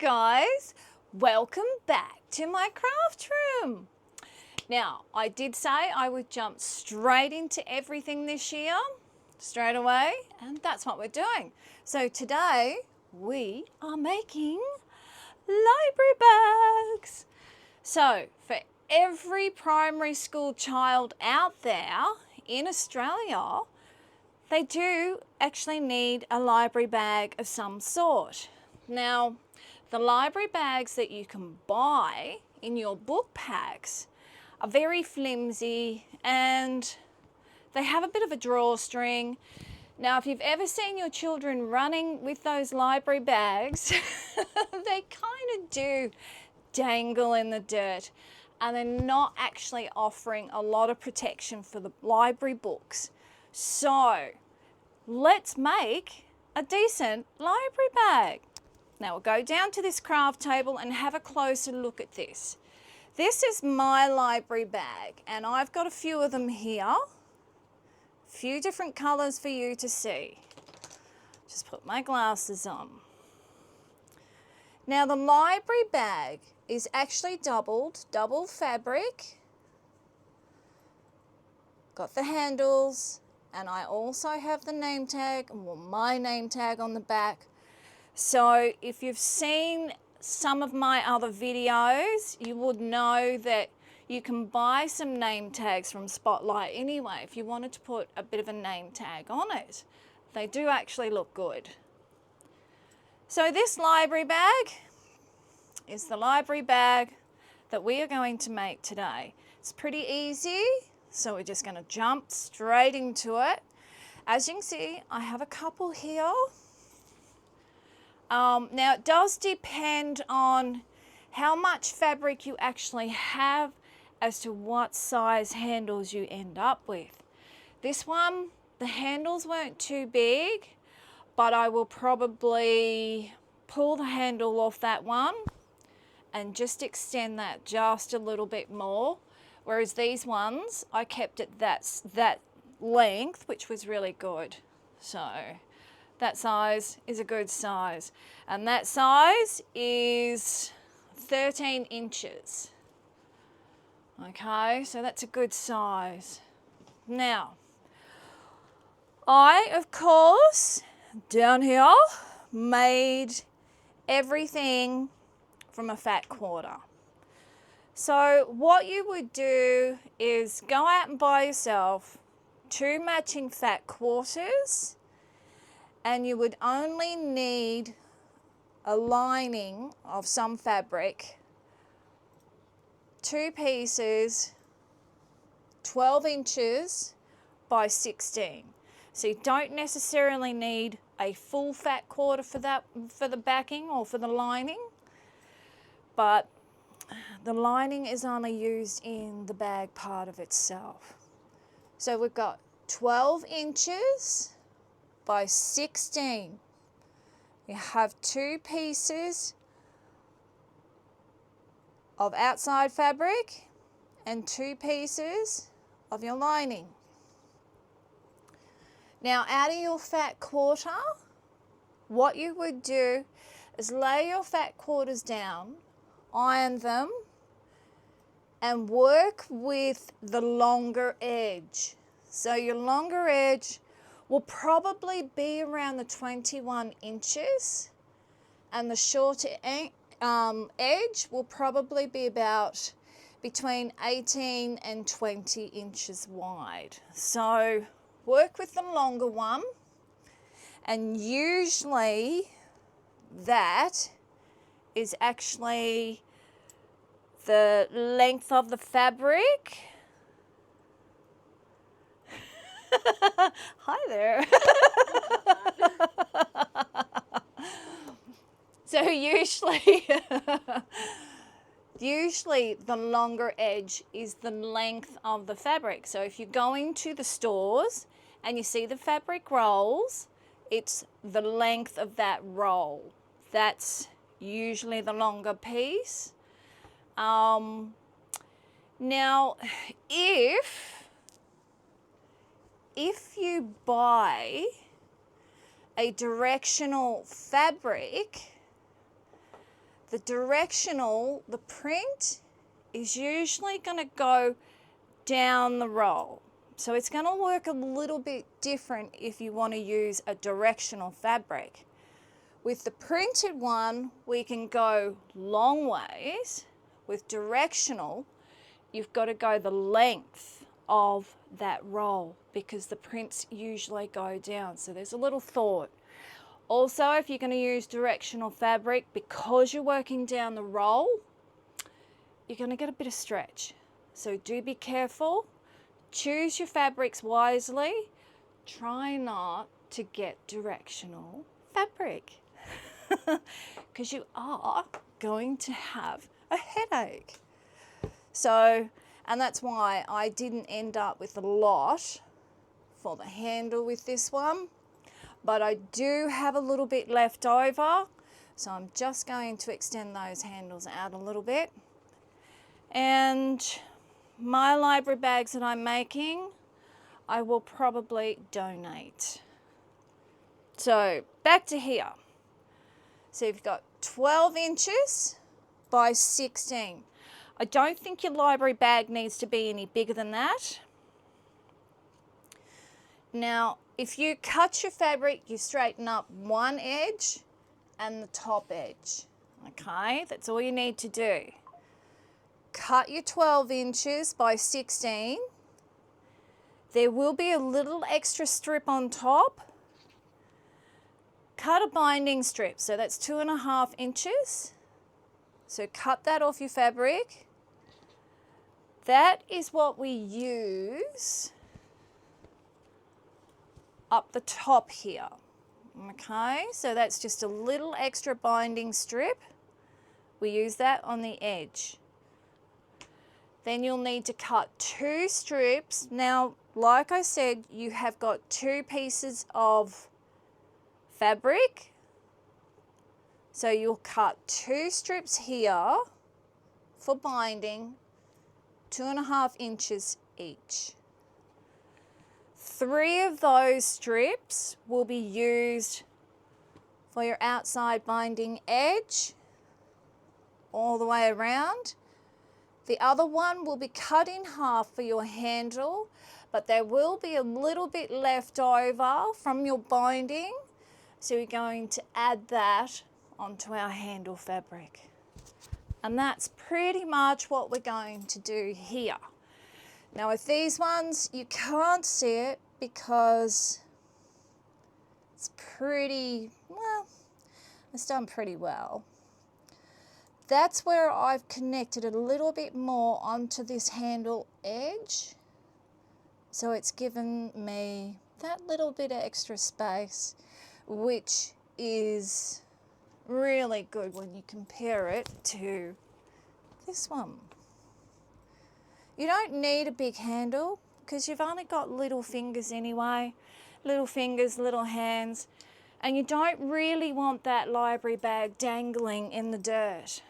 guys, welcome back to my craft room. Now, I did say I would jump straight into everything this year, straight away, and that's what we're doing. So today we are making library bags. So for every primary school child out there in Australia, they do actually need a library bag of some sort. Now, the library bags that you can buy in your book packs are very flimsy and they have a bit of a drawstring. Now, if you've ever seen your children running with those library bags, they kind of do dangle in the dirt and they're not actually offering a lot of protection for the library books. So let's make a decent library bag. Now we'll go down to this craft table and have a closer look at this. This is my library bag and I've got a few of them here. A few different colours for you to see. Just put my glasses on. Now the library bag is actually double fabric. Got the handles and I also have the name tag, well, my name tag on the back. So if you've seen some of my other videos, you would know that you can buy some name tags from Spotlight anyway if you wanted to put a bit of a name tag on it. They do actually look good. So this library bag is the library bag that we are going to make today. It's pretty easy, so we're just going to jump straight into it. As you can see, I have a couple here. Now it does depend on how much fabric you actually have as to what size handles you end up with. This one, the handles weren't too big, but I will probably pull the handle off that one and just extend that just a little bit more. Whereas these ones, I kept it that length, which was really good. So that size is a good size. And that size is 13 inches. Okay, so that's a good size. Now, I, of course, down here, made everything from a fat quarter. So what you would do is go out and buy yourself 2 matching fat quarters, and you would only need a lining of some fabric, 2 pieces, 12 inches by 16. So you don't necessarily need a full fat quarter for that, for the backing or for the lining, but the lining is only used in the bag part of itself. So we've got 12 inches by 16. You have 2 pieces of outside fabric and 2 pieces of your lining. Now out of your fat quarter, what you would do is lay your fat quarters down, iron them, and work with the longer edge. So your longer edge will probably be around the 21 inches and the shorter edge will probably be about between 18 and 20 inches wide. So work with the longer one, and usually that is actually the length of the fabric. Hi there. So usually the longer edge is the length of the fabric. So if you're going to the stores and you see the fabric rolls, it's the length of that roll. That's usually the longer piece. Now, if you buy a directional fabric, the directional, the print is usually going to go down the roll. So it's going to work a little bit different if you want to use a directional fabric. With the printed one, we can go long ways. With directional, you've got to go the length of that roll because the prints usually go down. So there's a little thought. Also, if you're going to use directional fabric, because you're working down the roll, you're going to get a bit of stretch. So do be careful. Choose your fabrics wisely. Try not to get directional fabric because you are going to have a headache. So, and that's why I didn't end up with a lot for the handle with this one, but I do have a little bit left over. So I'm just going to extend those handles out a little bit. And my library bags that I'm making, I will probably donate. So back to here. So you've got 12 inches by 16. I don't think your library bag needs to be any bigger than that. Now, if you cut your fabric, you straighten up one edge and the top edge. Okay, that's all you need to do. Cut your 12 inches by 16. There will be a little extra strip on top. Cut a binding strip, so that's 2.5 inches. So cut that off your fabric. That is what we use up the top here. Okay, so that's just a little extra binding strip. We use that on the edge. Then you'll need to cut 2 strips. Now, like I said, you have got 2 pieces of fabric. So you'll cut 2 strips here for binding, 2.5 inches each. 3 of those strips will be used for your outside binding edge all the way around. The other one will be cut in half for your handle, but there will be a little bit left over from your binding. So we're going to add that onto our handle fabric. And that's pretty much what we're going to do here. Now with these ones, you can't see it because it's pretty, well, it's done pretty well. That's where I've connected a little bit more onto this handle edge. So it's given me that little bit of extra space, which is really good when you compare it to this one. You don't need a big handle because you've only got little fingers anyway, little fingers, little hands, and you don't really want that library bag dangling in the dirt.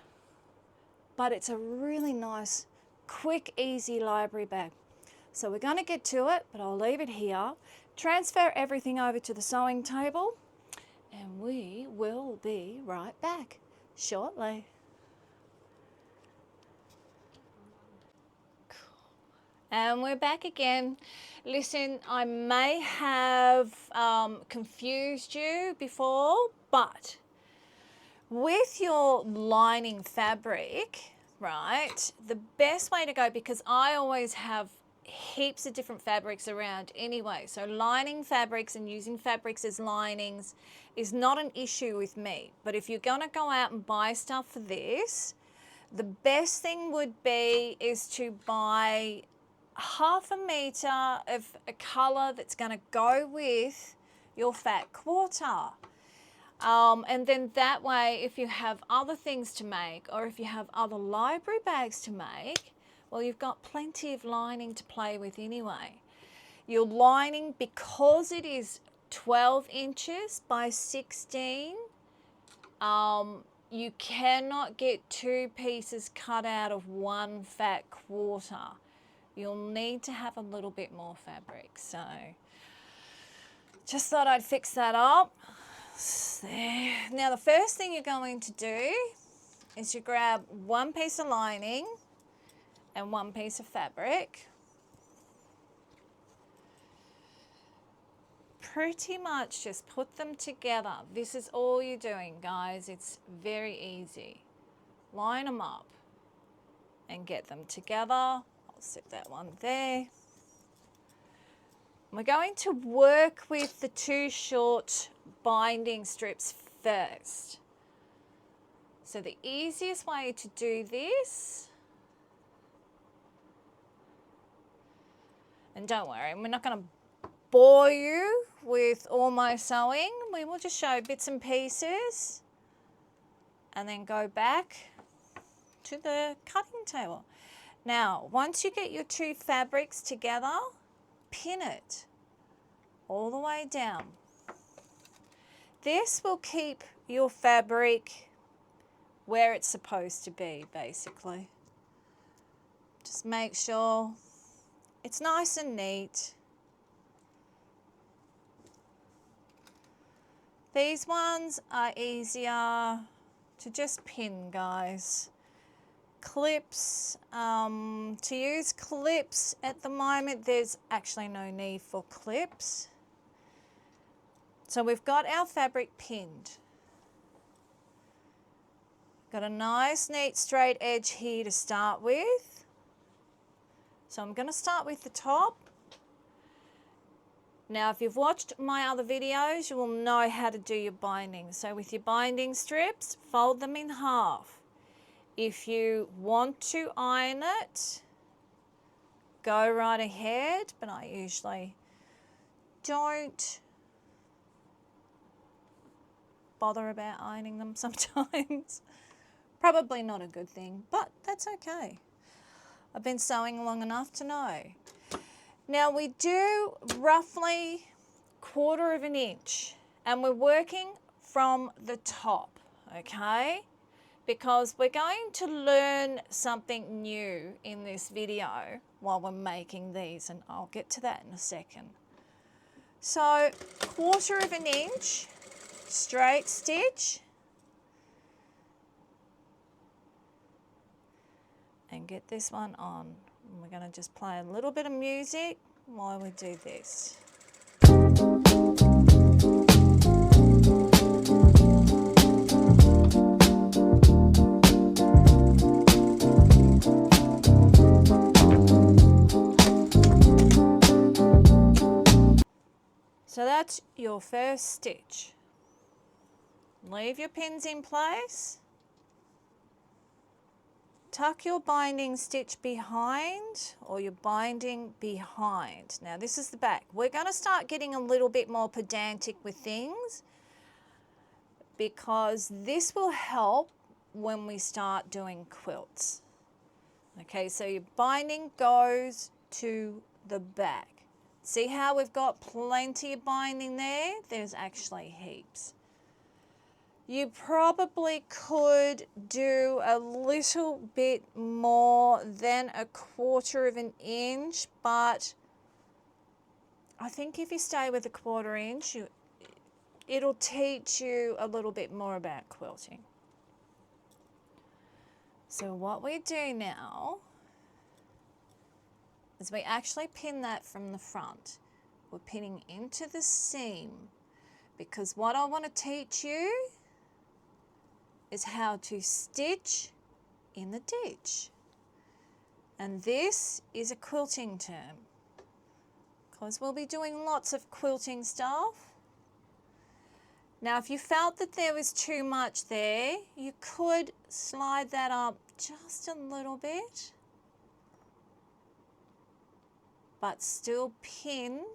But it's a really nice, quick, easy library bag. So we're going to get to it, but I'll leave it here. Transfer everything over to the sewing table, and we will be right back shortly. And we're back again. Listen, I may have confused you before, but with your lining fabric, right, the best way to go, because I always have heaps of different fabrics around anyway, so lining fabrics and using fabrics as linings is not an issue with me. But if you're going to go out and buy stuff for this, the best thing would be is to buy 1/2 metre of a colour that's going to go with your fat quarter. And then that way, if you have other things to make or if you have other library bags to make, well, you've got plenty of lining to play with anyway. Your lining, because it is 12 inches by 16, you cannot get 2 pieces cut out of 1 fat quarter. You'll need to have a little bit more fabric. So just thought I'd fix that up. There. Now the first thing you're going to do is you grab one piece of lining and one piece of fabric. Pretty much just put them together. This is all you're doing, guys. It's very easy. Line them up and get them together. I'll set that one there. We're going to work with the 2 short binding strips first. So the easiest way to do this, and don't worry, we're not going to bore you with all my sewing. We will just show bits and pieces and then go back to the cutting table. Now, once you get your 2 fabrics together, pin it all the way down. This will keep your fabric where it's supposed to be, basically. Just make sure it's nice and neat. These ones are easier to just pin, guys. Clips, to use clips at the moment, there's actually no need for clips. So we've got our fabric pinned. Got a nice, neat, straight edge here to start with. So I'm going to start with the top. Now, if you've watched my other videos, you will know how to do your binding. So with your binding strips, fold them in half. If you want to iron it, go right ahead, but I usually don't bother about ironing them sometimes. Probably not a good thing, but that's okay. I've been sewing long enough to know. Now we do roughly 1/4 of an inch, and we're working from the top, okay? Because we're going to learn something new in this video while we're making these, and I'll get to that in a second. So 1/4 of an inch straight stitch, and get this one on. And we're going to just play a little bit of music while we do this. So that's your first stitch. Leave your pins in place. Tuck your binding stitch behind, or your binding behind. Now this is the back. We're going to start getting a little bit more pedantic with things because this will help when we start doing quilts. Okay, so your binding goes to the back. See how we've got plenty of binding there? There's actually heaps. You probably could do a little bit more than 1/4 of an inch, but I think if you stay with 1/4 inch, it'll teach you a little bit more about quilting. So what we do now is we actually pin that from the front. We're pinning into the seam, because what I want to teach you is how to stitch in the ditch. And this is a quilting term, because we'll be doing lots of quilting stuff. Now, if you felt that there was too much there, you could slide that up just a little bit, but still pin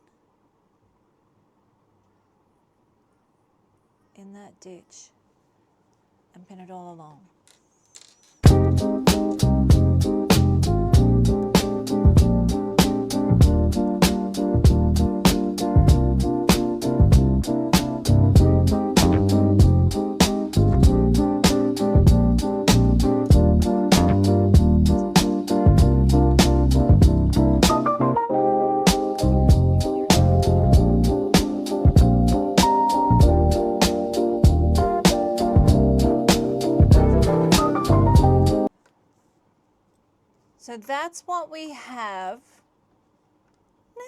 in that ditch and pin it all along. So that's what we have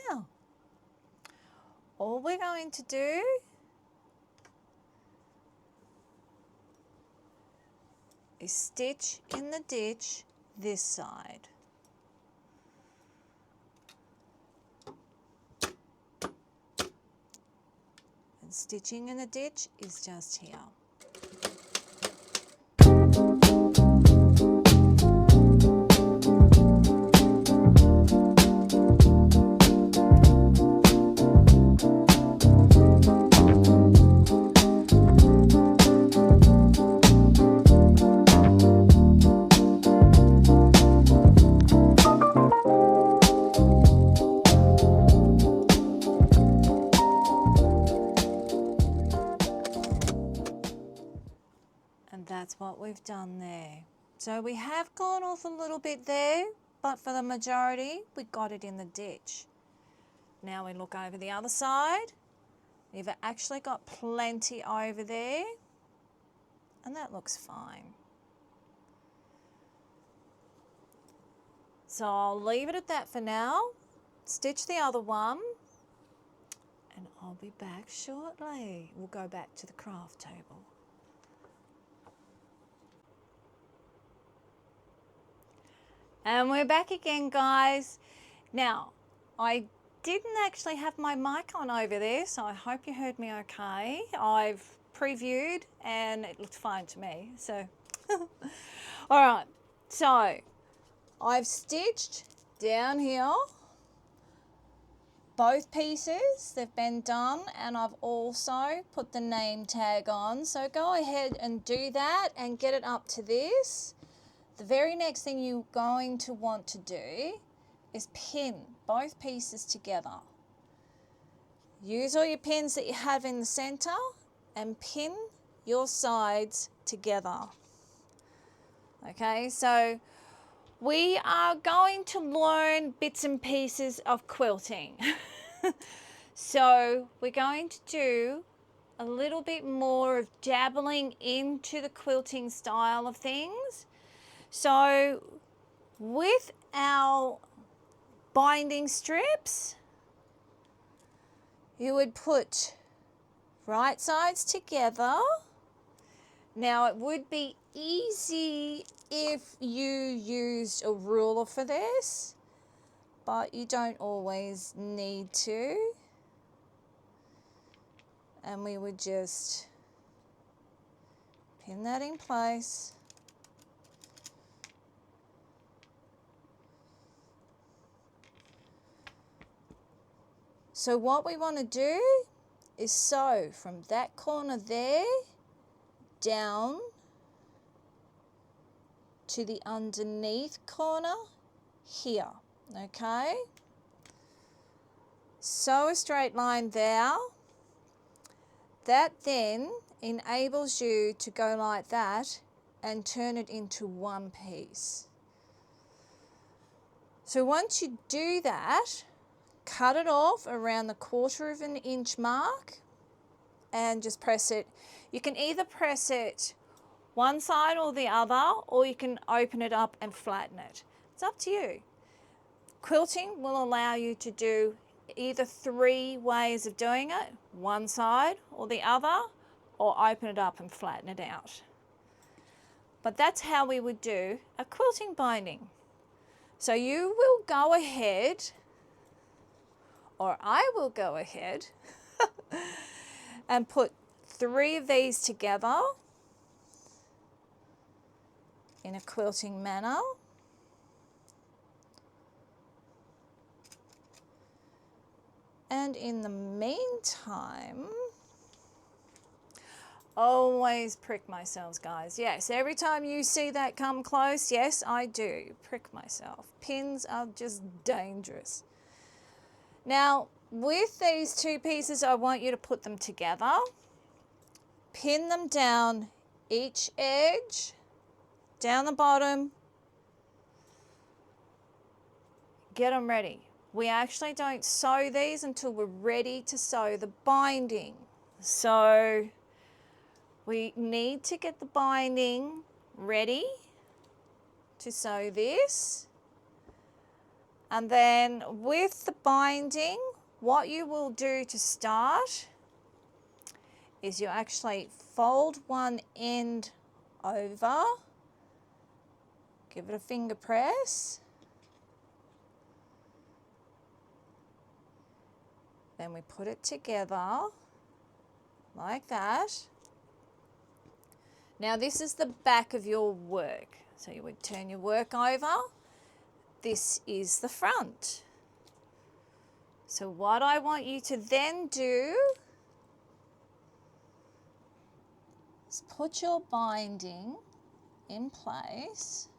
now. All we're going to do is stitch in the ditch this side. And stitching in the ditch is just here. That's what we've done there. So we have gone off a little bit there, but for the majority, we got it in the ditch. Now we look over the other side. We've actually got plenty over there, and that looks fine. So I'll leave it at that for now. Stitch the other one, and I'll be back shortly. We'll go back to the craft table. And we're back again, guys. Now, I didn't actually have my mic on over there, so I hope you heard me okay. I've previewed and it looked fine to me, so. All right, so I've stitched down here both pieces. They've been done, and I've also put the name tag on. So go ahead and do that and get it up to this. The very next thing you're going to want to do is pin both pieces together. Use all your pins that you have in the center and pin your sides together. Okay, so we are going to learn bits and pieces of quilting. So we're going to do a little bit more of dabbling into the quilting style of things. So with our binding strips, you would put right sides together. Now it would be easy if you used a ruler for this, but you don't always need to. And we would just pin that in place. So what we want to do is sew from that corner there down to the underneath corner here, okay? Sew a straight line there. That then enables you to go like that and turn it into one piece. So once you do that, cut it off around the 1/4 of an inch mark and just press it. You can either press it one side or the other, or you can open it up and flatten it. It's up to you. Quilting will allow you to do either 3 ways of doing it, one side or the other, or open it up and flatten it out. But that's how we would do a quilting binding. So you will go ahead, or I will go ahead and put 3 of these together in a quilting manner. And in the meantime, always prick myself, guys. Yes, every time you see that come close, yes, I do prick myself. Pins are just dangerous. Now, with these 2 pieces, I want you to put them together. Pin them down each edge, down the bottom. Get them ready. We actually don't sew these until we're ready to sew the binding. So we need to get the binding ready to sew this. And then with the binding, what you will do to start is you actually fold one end over, give it a finger press, then we put it together like that. Now this is the back of your work. So you would turn your work over. This is the front. So what I want you to then do is put your binding in place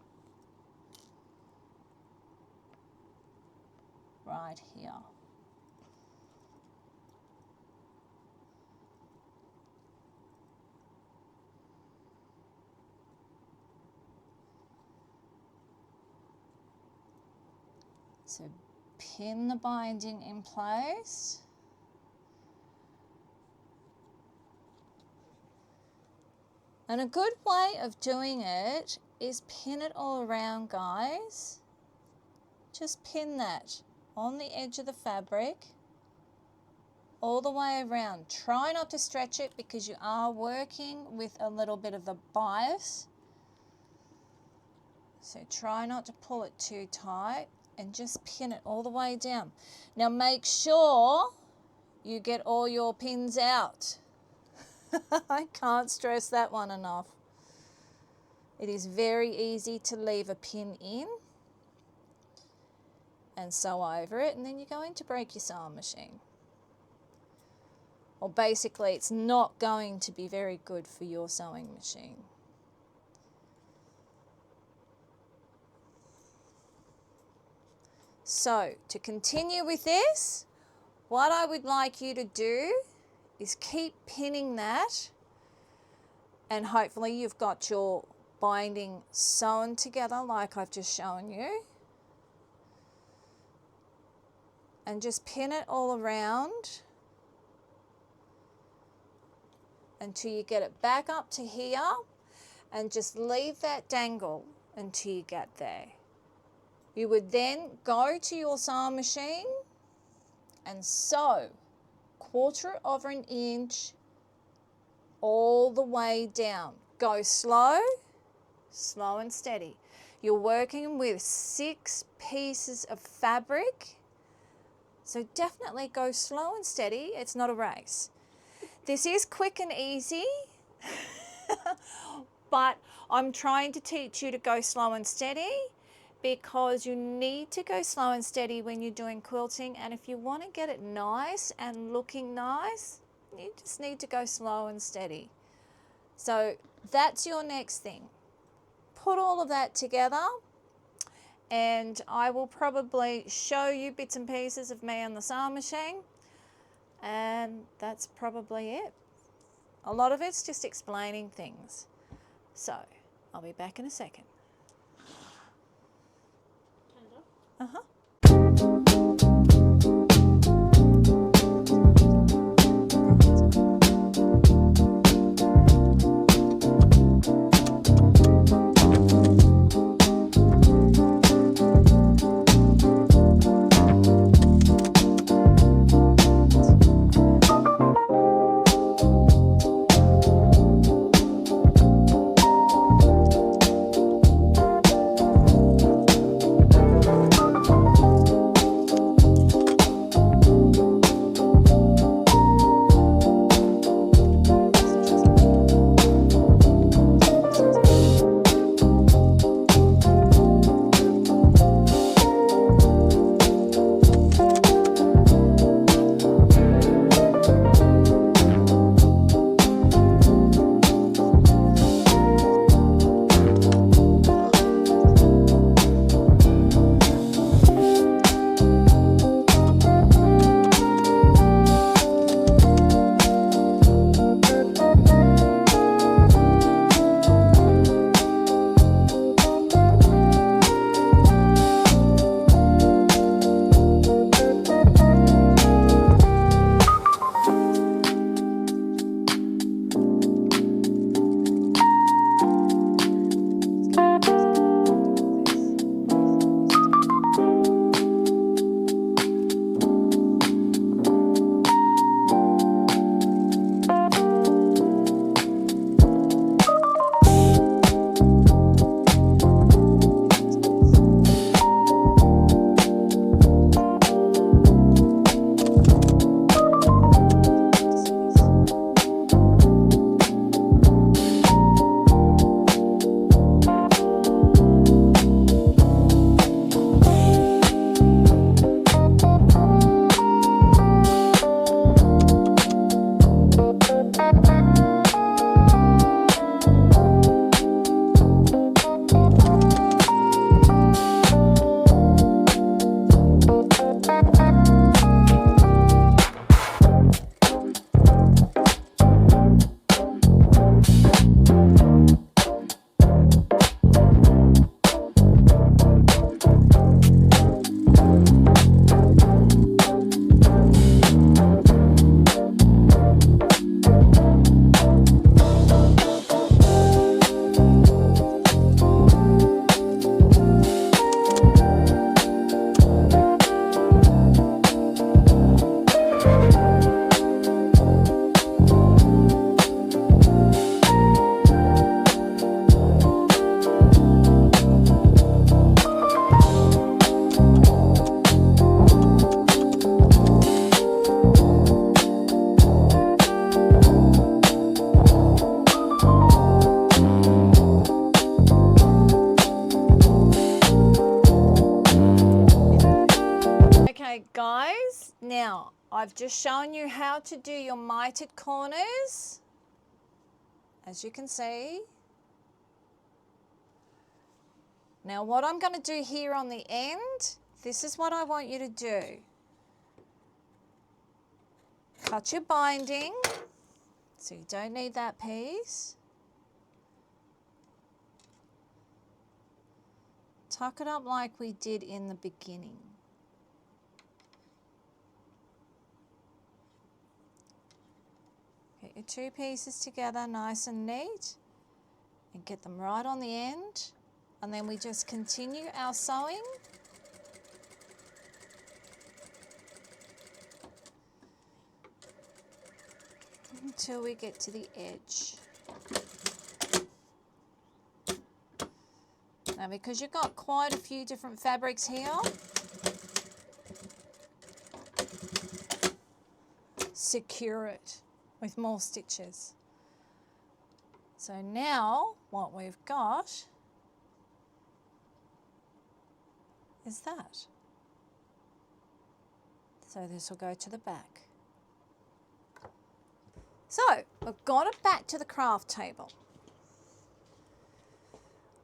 right here. So pin the binding in place. And a good way of doing it is pin it all around, guys. Just pin that on the edge of the fabric all the way around. Try not to stretch it because you are working with a little bit of the bias. So try not to pull it too tight and just pin it all the way down. Now make sure you get all your pins out. I can't stress that one enough. It is very easy to leave a pin in and sew over it, and then you're going to break your sewing machine. Or basically it's not going to be very good for your sewing machine. So to continue with this, what I would like you to do is keep pinning that, and hopefully you've got your binding sewn together like I've just shown you. And just pin it all around until you get it back up to here, and just leave that dangle until you get there. You would then go to your sewing machine and sew 1/4 inch all the way down. Go slow, slow and steady. You're working with 6 pieces of fabric, so definitely go slow and steady. It's not a race. This is quick and easy, but I'm trying to teach you to go slow and steady, because you need to go slow and steady when you're doing quilting, and if you want to get it nice and looking nice, you just need to go slow and steady. So that's your next thing. Put all of that together, and I will probably show you bits and pieces of me on the sewing machine, and that's probably it. A lot of it's just explaining things. So I'll be back in a second. Uh-huh. Now, I've just shown you how to do your mitered corners, as you can see. Now, what I'm going to do here on the end, this is what I want you to do. Cut your binding, so you don't need that piece. Tuck it up like we did in the beginning. Get your two pieces together nice and neat and get them right on the end, and then we just continue our sewing until we get to the edge. Now, because you've got quite a few different fabrics here, secure it with more stitches. So now what we've got is that. So this will go to the back. So we've got it back to the craft table.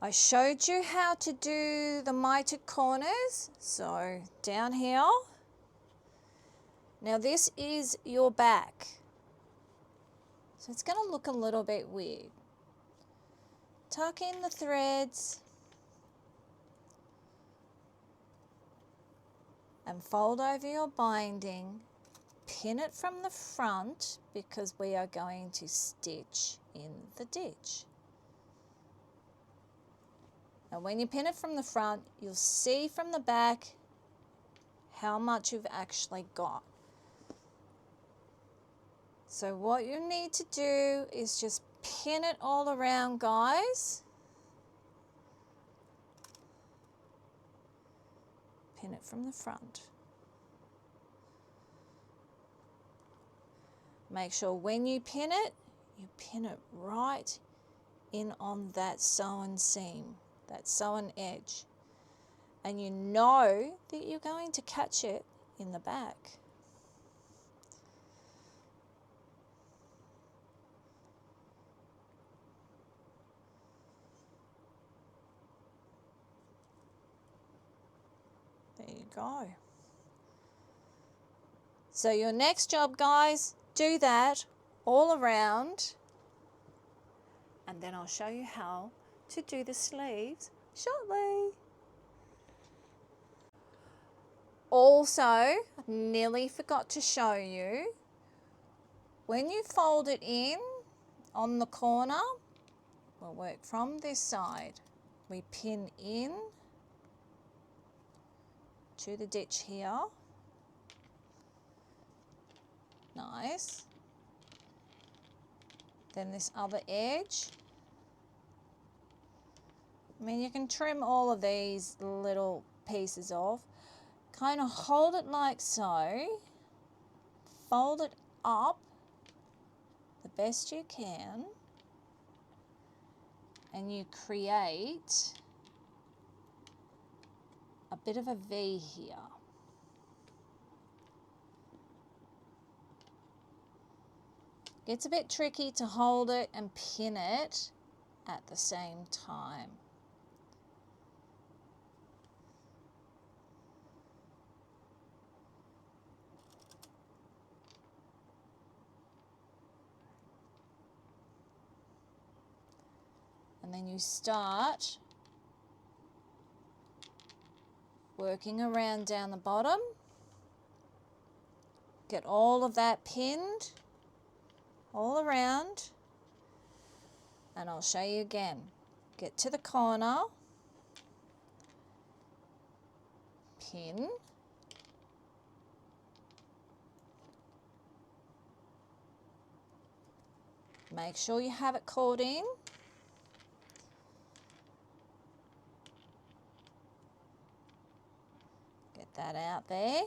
I showed you how to do the mitered corners, so down here. Now this is your back, so it's going to look a little bit weird. Tuck in the threads and fold over your binding, pin it from the front because we are going to stitch in the ditch. Now when you pin it from the front, you'll see from the back how much you've actually got. So what you need to do is just pin it all around, guys. Pin it from the front. Make sure when you pin it right in on that sewn seam, that sewn edge. And you know that you're going to catch it in the back. There you go. So your next job, guys, do that all around, and then I'll show you how to do the sleeves shortly. Also, nearly forgot to show you, when you fold it in on the corner, we'll work from this side. We pin in to the ditch here. Nice. Then this other edge. I mean, you can trim all of these little pieces off. Kind of hold it like so. Fold it up the best you can. And you create a bit of a V here. Gets a bit tricky to hold it and pin it at the same time. And then you start working around down the bottom. Get all of that pinned all around, and I'll show you again. Get to the corner, pin, make sure you have it caught in. Get that out there.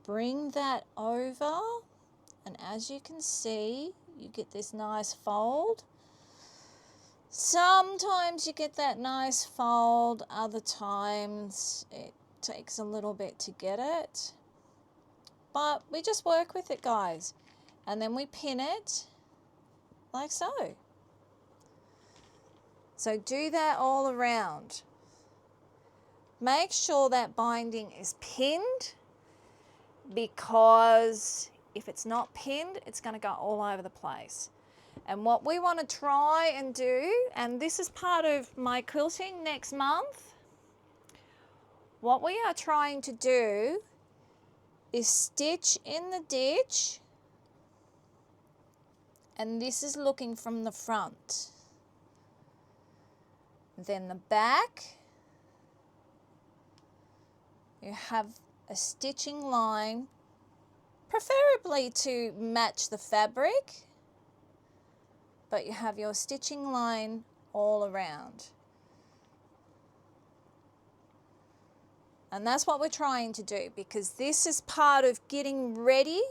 Bring that over, and as you can see, you get this nice fold. Sometimes you get that nice fold, other times it Takes a little bit to get it, but we just work with it, guys, and then we pin it like so. So do that all around. Make sure that binding is pinned, because if it's not pinned, it's going to go all over the place. And what we want to try and do, and this is part of my quilting next month, what we are trying to do is stitch in the ditch, and this is looking from the front. Then the back, you have a stitching line, preferably to match the fabric, but you have your stitching line all around. And that's what we're trying to do, because this is part of getting ready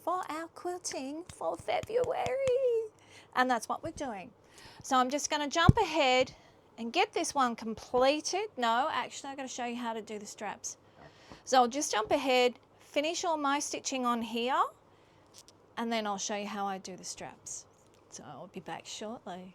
for our quilting for February. And that's what we're doing. So I'm just going to jump ahead and get this one completed. No, actually, I've got to show you how to do the straps. So I'll just jump ahead, finish all my stitching on here, and then I'll show you how I do the straps. So I'll be back shortly.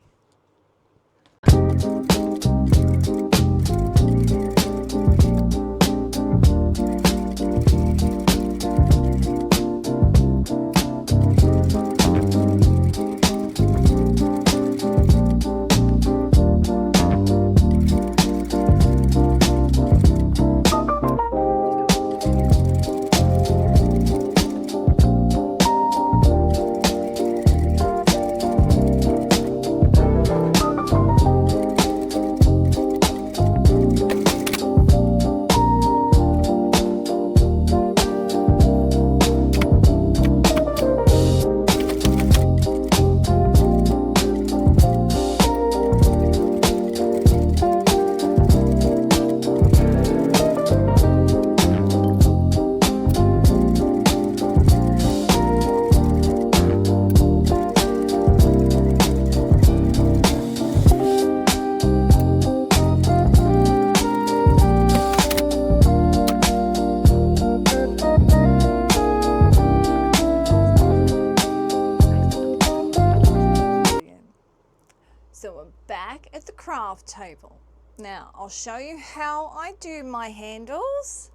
So we're back at the craft table. Now I'll show you how I do my handles.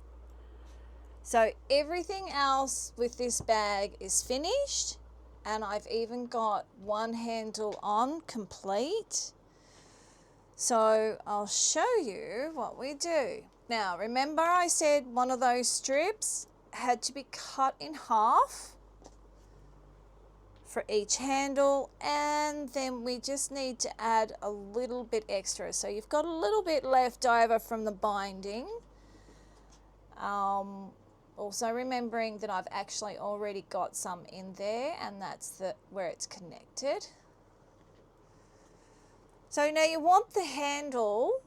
So everything else with this bag is finished, and I've even got one handle on complete. So I'll show you what we do. Now remember I said one of those strips had to be cut in half for each handle, and then we just need to add a little bit extra. So you've got a little bit left over from the binding. Also remembering that I've actually already got some in there, and that's where it's connected. So now you want the handle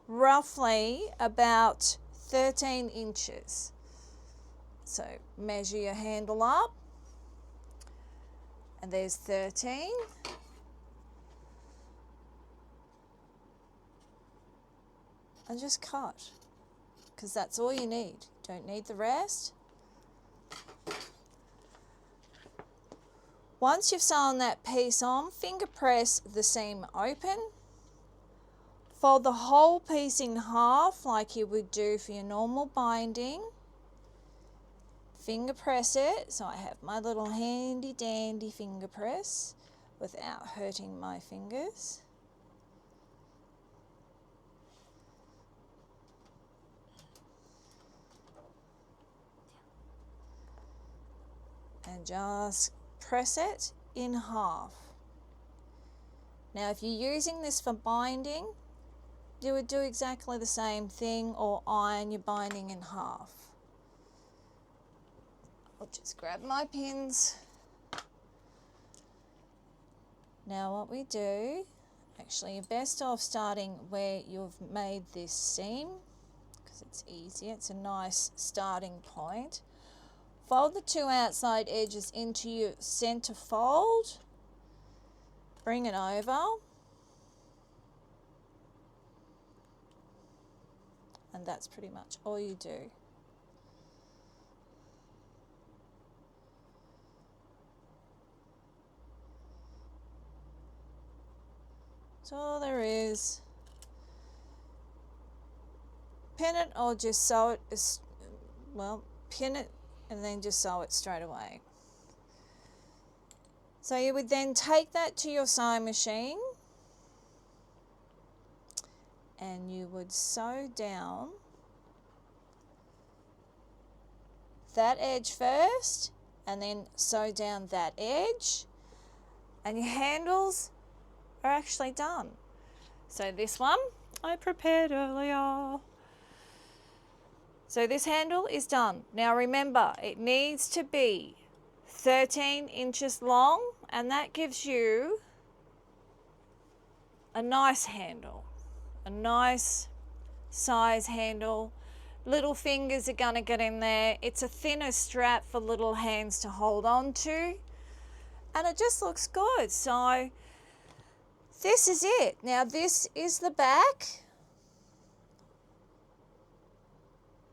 roughly about 13 inches. So measure your handle up, and there's 13. And just cut, because that's all you need. Don't need the rest. Once you've sewn that piece on, finger press the seam open. Fold the whole piece in half like you would do for your normal binding. Finger press it, so I have my little handy dandy finger press without hurting my fingers. And just press it in half. Now if you're using this for binding, you would do exactly the same thing, or iron your binding in half. I'll just grab my pins. Now what we do, actually you're best off starting where you've made this seam, because it's easier, it's a nice starting point. Fold the two outside edges into your center fold, bring it over, And that's pretty much all you do. That's all there is. Pin it or just sew it, well, pin it and then just sew it straight away. So you would then take that to your sewing machine and you would sew down that edge first and then sew down that edge, and your handles are actually done. So this one I prepared earlier. So this handle is done. Now remember, it needs to be 13 inches long, and that gives you a nice handle, a nice size handle. Little fingers are gonna get in there. It's a thinner strap for little hands to hold on to, and it just looks good. So this is it. Now this is the back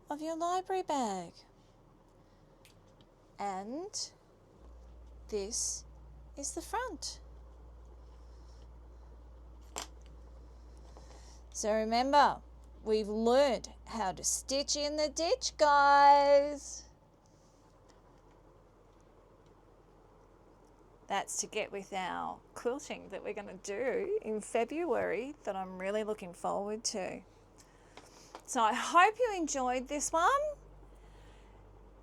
of your library bag, and this is the front. So remember, we've learned how to stitch in the ditch, guys. That's to get with our quilting that we're going to do in February, that I'm really looking forward to. So I hope you enjoyed this one.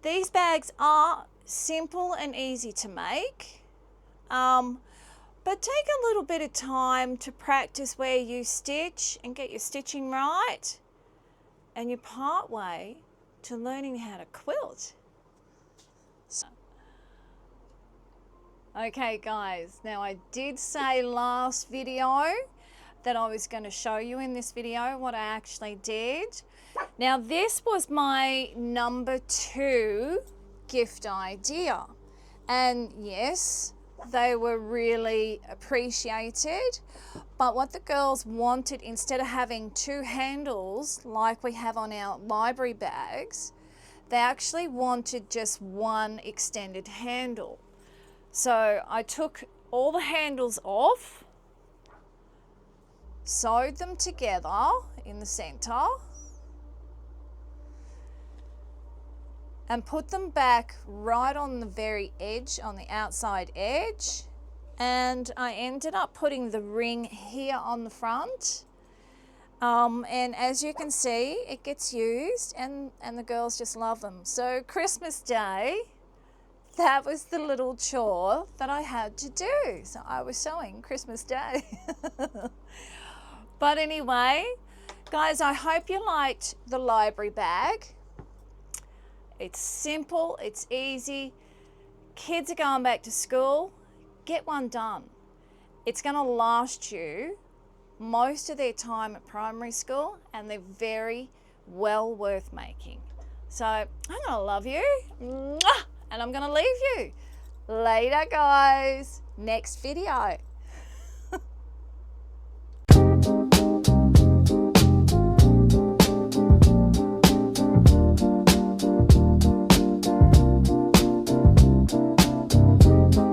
These bags are simple and easy to make, but take a little bit of time to practice where you stitch and get your stitching right, and you're part way to learning how to quilt. Okay guys, now I did say last video that I was going to show you in this video what I actually did. Now this was my number 2 gift idea, and yes, they were really appreciated, but what the girls wanted, instead of having 2 handles like we have on our library bags, they actually wanted just 1 extended handle. So I took all the handles off, sewed them together in the center, and put them back right on the very edge, on the outside edge. And I ended up putting the ring here on the front. And as you can see, it gets used, and the girls just love them. So Christmas Day, that was the little chore that I had to do. So I was sewing Christmas Day. But anyway, guys, I hope you liked the library bag. It's simple, it's easy. Kids are going back to school. Get one done. It's going to last you most of their time at primary school, and they're very well worth making. So I'm going to love you. Mwah! And I'm going to leave you. Later, guys. Next video.